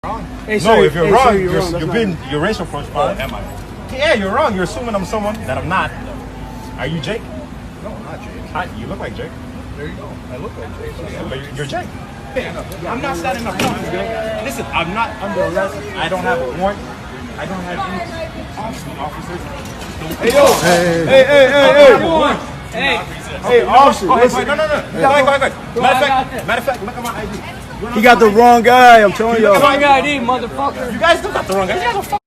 Hey, No, sir, if you're hey, wrong, sir, you're wrong. That's you've not been it. your racial profile. Am I? Yeah, you're wrong. You're assuming I'm someone that I'm not. Are you Jake? No, I'm not Jake. Hi, you look like Jake. There you go. I look like Jake. Yeah, but you're Jake. I'm not standing up front. Listen, I'm not under arrest. I don't have a warrant. I don't have any officers. Hey, yo. Hey, officer, listen. No. Go ahead. Matter of fact, look at my ID. He got the wrong guy, I'm telling you. Look at my ID, motherfucker. You guys still got the wrong guy. You guys are fucking.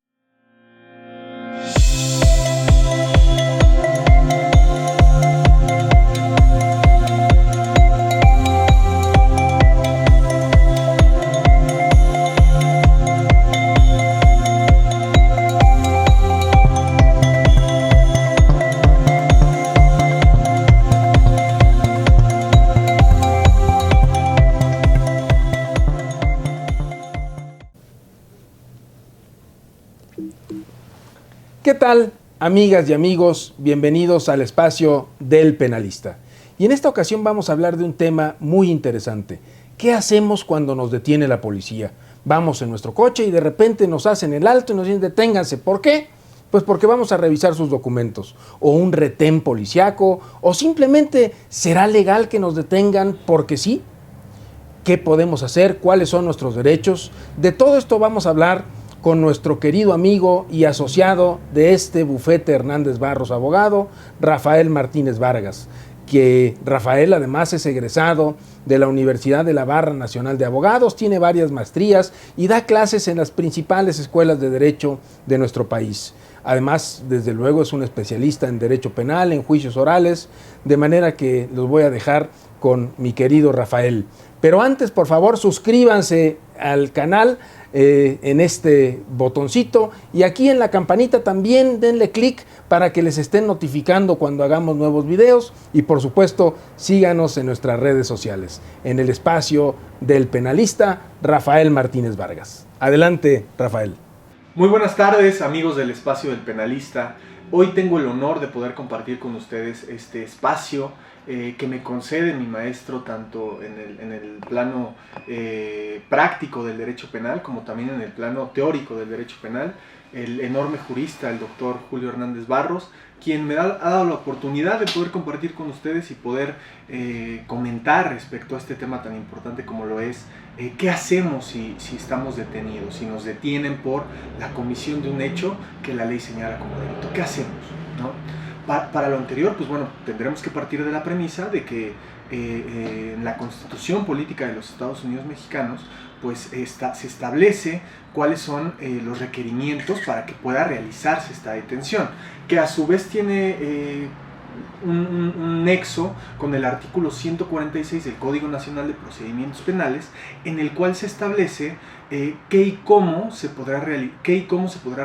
¿Qué tal, amigas y amigos? Bienvenidos al espacio del penalista. Y en esta ocasión vamos a hablar de un tema muy interesante. ¿Qué hacemos cuando nos detiene la policía? Vamos en nuestro coche y de repente nos hacen el alto y nos dicen deténganse. ¿Por qué? Pues porque vamos a revisar sus documentos, o un retén policiaco, o simplemente ¿será legal que nos detengan porque sí? ¿Qué podemos hacer? ¿Cuáles son nuestros derechos? De todo esto vamos a hablar con nuestro querido amigo y asociado de este bufete Hernández Barros Abogado, Rafael Martínez Vargas, que Rafael además es egresado de la Universidad de la Barra Nacional de Abogados, tiene varias maestrías y da clases en las principales escuelas de derecho de nuestro país. Además, desde luego, es un especialista en derecho penal, en juicios orales, de manera que los voy a dejar con mi querido Rafael. Pero antes, por favor, suscríbanse al canal en este botoncito y aquí en la campanita también denle clic para que les estén notificando cuando hagamos nuevos videos y por supuesto síganos en nuestras redes sociales, en el espacio del penalista Rafael Martínez Vargas. Adelante, Rafael. Muy buenas tardes, amigos del espacio del penalista. Hoy tengo el honor de poder compartir con ustedes este espacio que me concede mi maestro tanto en el plano práctico del derecho penal como también en el plano teórico del derecho penal, el enorme jurista, el doctor Julio Hernández Barros, quien me ha dado la oportunidad de poder compartir con ustedes y poder comentar respecto a este tema tan importante como lo es qué hacemos si estamos detenidos, si nos detienen por la comisión de un hecho que la ley señala como delito. ¿Qué hacemos? ¿No? Para lo anterior, pues bueno, tendremos que partir de la premisa de que en la Constitución Política de los Estados Unidos Mexicanos, pues se establece cuáles son los requerimientos para que pueda realizarse esta detención, que a su vez tiene un nexo con el artículo 146 del Código Nacional de Procedimientos Penales, en el cual se establece qué y cómo se podrá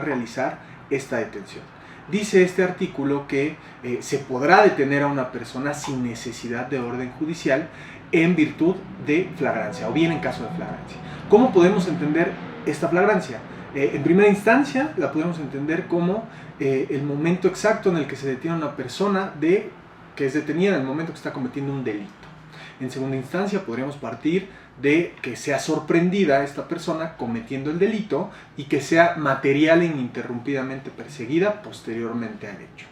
realizar esta detención. Dice este artículo que se podrá detener a una persona sin necesidad de orden judicial en virtud de flagrancia o bien en caso de flagrancia. ¿Cómo podemos entender esta flagrancia? En primera instancia la podemos entender como el momento exacto en el que se detiene a una persona que es detenida en el momento que está cometiendo un delito. En segunda instancia podríamos partir de que sea sorprendida esta persona cometiendo el delito y que sea material e ininterrumpidamente perseguida posteriormente al hecho.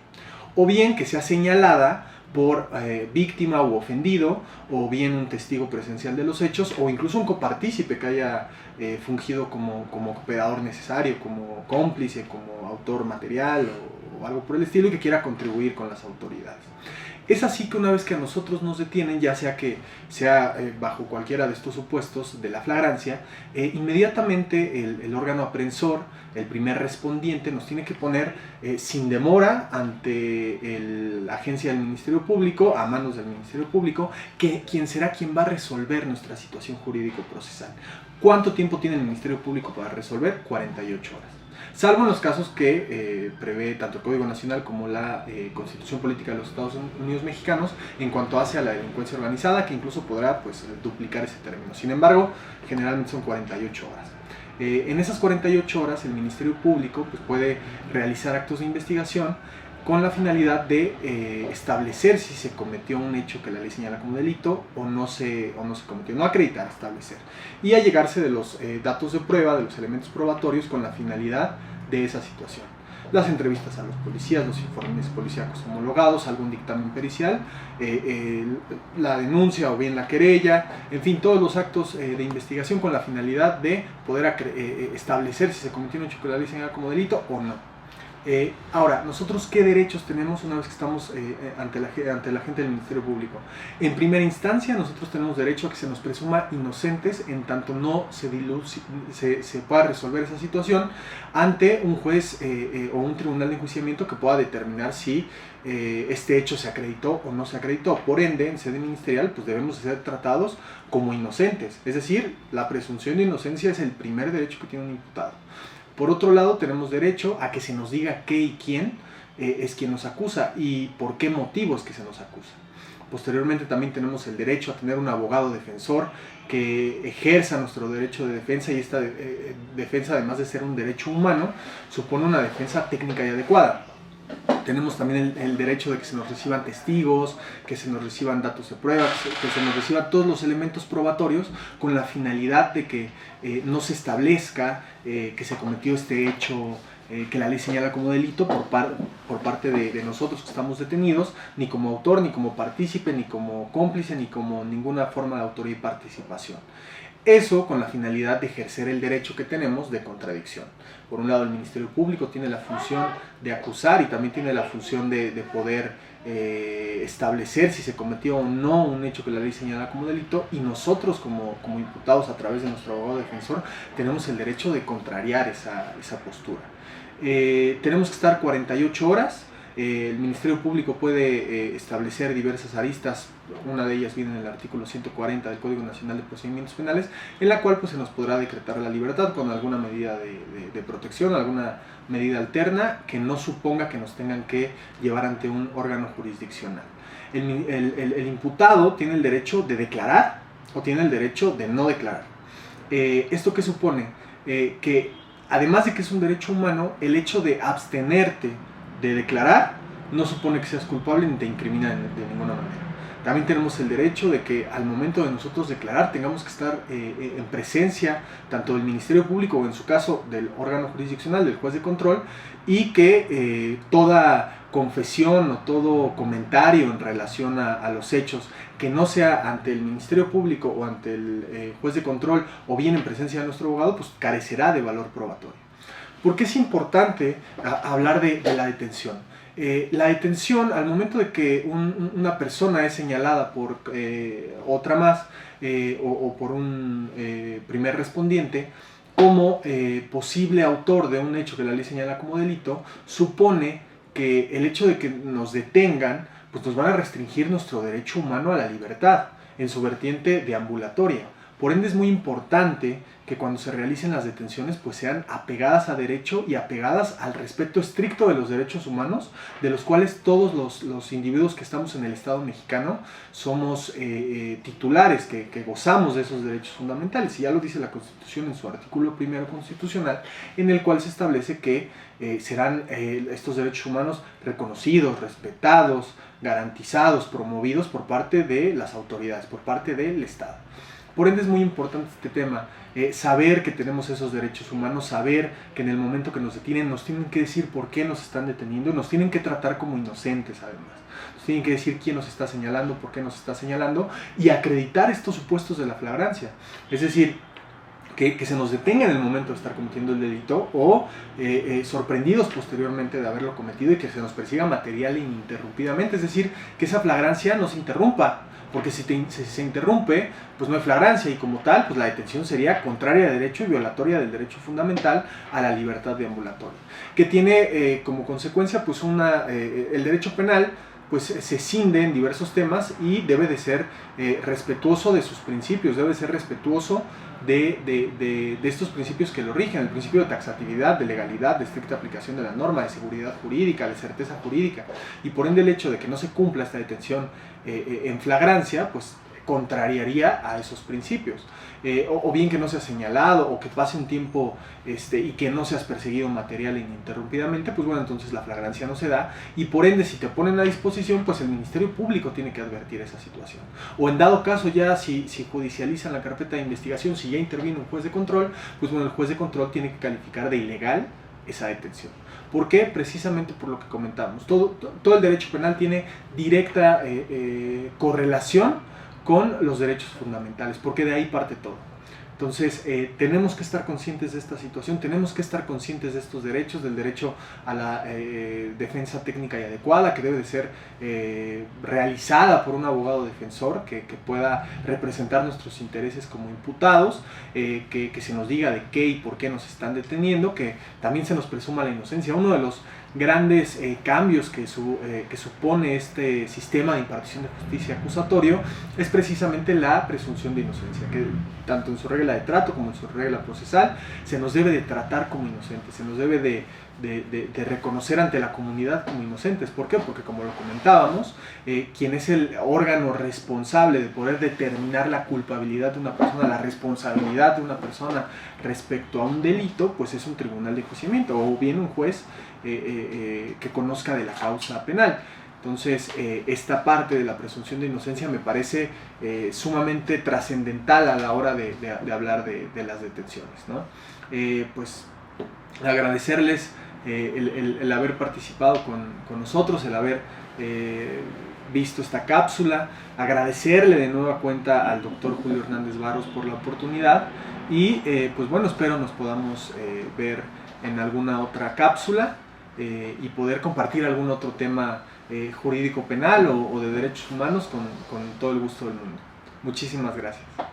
O bien que sea señalada por víctima u ofendido, o bien un testigo presencial de los hechos, o incluso un copartícipe que haya fungido como cooperador necesario, como cómplice, como autor material o algo por el estilo, y que quiera contribuir con las autoridades. Es así que una vez que a nosotros nos detienen, ya sea que sea bajo cualquiera de estos supuestos de la flagrancia, inmediatamente el órgano aprensor, el primer respondiente, nos tiene que poner sin demora ante la agencia del Ministerio Público, a manos del Ministerio Público, quien será quien va a resolver nuestra situación jurídico-procesal. ¿Cuánto tiempo tiene el Ministerio Público para resolver? 48 horas. Salvo en los casos que prevé tanto el Código Nacional como la Constitución Política de los Estados Unidos Mexicanos en cuanto hace a la delincuencia organizada, que incluso podrá duplicar ese término. Sin embargo, generalmente son 48 horas. En esas 48 horas el Ministerio Público puede realizar actos de investigación con la finalidad de establecer si se cometió un hecho que la ley señala como delito o no se cometió, no acreditar, establecer, y allegarse de los datos de prueba, de los elementos probatorios con la finalidad de esa situación. Las entrevistas a los policías, los informes policíacos homologados, algún dictamen pericial, la denuncia o bien la querella, en fin, todos los actos de investigación con la finalidad de poder establecer si se cometió un hecho que la ley señala como delito o no. Ahora, nosotros ¿qué derechos tenemos una vez que estamos ante la gente del Ministerio Público? En primera instancia, nosotros tenemos derecho a que se nos presuma inocentes en tanto no se pueda resolver esa situación ante un juez o un tribunal de enjuiciamiento que pueda determinar si este hecho se acreditó o no se acreditó. Por ende, en sede ministerial, pues debemos ser tratados como inocentes. Es decir, la presunción de inocencia es el primer derecho que tiene un imputado. Por otro lado, tenemos derecho a que se nos diga qué y quién es quien nos acusa y por qué motivos que se nos acusa. Posteriormente también tenemos el derecho a tener un abogado defensor que ejerza nuestro derecho de defensa, y esta defensa, además de ser un derecho humano, supone una defensa técnica y adecuada. Tenemos también el derecho de que se nos reciban testigos, que se nos reciban datos de prueba, que se nos reciban todos los elementos probatorios con la finalidad de que no se establezca que se cometió este hecho que la ley señala como delito por parte de nosotros que estamos detenidos, ni como autor, ni como partícipe, ni como cómplice, ni como ninguna forma de autoría y participación. Eso con la finalidad de ejercer el derecho que tenemos de contradicción. Por un lado, el Ministerio Público tiene la función de acusar y también tiene la función de poder establecer si se cometió o no un hecho que la ley señala como delito, y nosotros como imputados a través de nuestro abogado defensor tenemos el derecho de contrariar esa postura. Tenemos que estar 48 horas. El Ministerio Público puede establecer diversas aristas, una de ellas viene en el artículo 140 del Código Nacional de Procedimientos Penales, en la cual pues, se nos podrá decretar la libertad con alguna medida de protección, alguna medida alterna que no suponga que nos tengan que llevar ante un órgano jurisdiccional. El imputado tiene el derecho de declarar o tiene el derecho de no declarar. ¿Esto qué supone? Que además de que es un derecho humano, el hecho de abstenerte de declarar no supone que seas culpable ni te incrimina de ninguna manera. También tenemos el derecho de que al momento de nosotros declarar tengamos que estar en presencia tanto del Ministerio Público o en su caso del órgano jurisdiccional, del juez de control, y que toda confesión o todo comentario en relación a los hechos que no sea ante el Ministerio Público o ante el juez de control o bien en presencia de nuestro abogado, pues carecerá de valor probatorio. ¿Por qué es importante hablar de la detención? La detención, al momento de que una persona es señalada por otra más o por un primer respondiente como posible autor de un hecho que la ley señala como delito, supone que el hecho de que nos detengan pues nos van a restringir nuestro derecho humano a la libertad en su vertiente deambulatoria. Por ende es muy importante que cuando se realicen las detenciones pues sean apegadas a derecho y apegadas al respeto estricto de los derechos humanos, de los cuales todos los individuos que estamos en el Estado mexicano somos titulares, que gozamos de esos derechos fundamentales. Y ya lo dice la Constitución en su artículo 1 constitucional, en el cual se establece que serán estos derechos humanos reconocidos, respetados, garantizados, promovidos por parte de las autoridades, por parte del Estado. Por ende es muy importante este tema, saber que tenemos esos derechos humanos, saber que en el momento que nos detienen nos tienen que decir por qué nos están deteniendo y nos tienen que tratar como inocentes además. Nos tienen que decir quién nos está señalando, por qué nos está señalando y acreditar estos supuestos de la flagrancia. Es decir, que se nos detenga en el momento de estar cometiendo el delito o sorprendidos posteriormente de haberlo cometido y que se nos persiga material ininterrumpidamente. Es decir, que esa flagrancia no se interrumpa. Porque si se interrumpe, pues no hay flagrancia y como tal, pues la detención sería contraria de derecho y violatoria del derecho fundamental a la libertad deambulatoria. Que tiene como consecuencia, pues el derecho penal pues se cinde en diversos temas y debe de ser respetuoso de sus principios, debe de ser respetuoso de estos principios que lo rigen, el principio de taxatividad, de legalidad, de estricta aplicación de la norma, de seguridad jurídica, de certeza jurídica, y por ende el hecho de que no se cumpla esta detención en flagrancia, pues contrariaría a esos principios. O bien que no seas señalado o que pase un tiempo y que no seas perseguido material e ininterrumpidamente, pues bueno, entonces la flagrancia no se da y por ende si te ponen a disposición, pues el Ministerio Público tiene que advertir esa situación. O en dado caso ya si judicializan la carpeta de investigación, si ya intervino un juez de control, pues bueno, el juez de control tiene que calificar de ilegal esa detención. ¿Por qué? Precisamente por lo que comentamos. Todo el derecho penal tiene directa correlación con los derechos fundamentales, porque de ahí parte todo. Entonces, tenemos que estar conscientes de esta situación, tenemos que estar conscientes de estos derechos, del derecho a la defensa técnica y adecuada, que debe de ser realizada por un abogado defensor que pueda representar nuestros intereses como imputados, que se nos diga de qué y por qué nos están deteniendo, que también se nos presuma la inocencia. Uno de los grandes cambios que supone este sistema de impartición de justicia acusatorio es precisamente la presunción de inocencia, que tanto en su regla de trato como en su regla procesal se nos debe de tratar como inocentes, se nos debe de reconocer ante la comunidad como inocentes. ¿Por qué? Porque como lo comentábamos, quien es el órgano responsable de poder determinar la culpabilidad de una persona, la responsabilidad de una persona respecto a un delito, pues es un tribunal de enjuiciamiento o bien un juez que conozca de la causa penal. Entonces, esta parte de la presunción de inocencia me parece sumamente trascendental a la hora de hablar de las detenciones, ¿no? Pues agradecerles el haber participado con nosotros, el haber visto esta cápsula, agradecerle de nueva cuenta al doctor Julio Hernández Barros por la oportunidad y pues bueno, espero nos podamos ver en alguna otra cápsula y poder compartir algún otro tema jurídico penal o de derechos humanos con todo el gusto del mundo. Muchísimas gracias.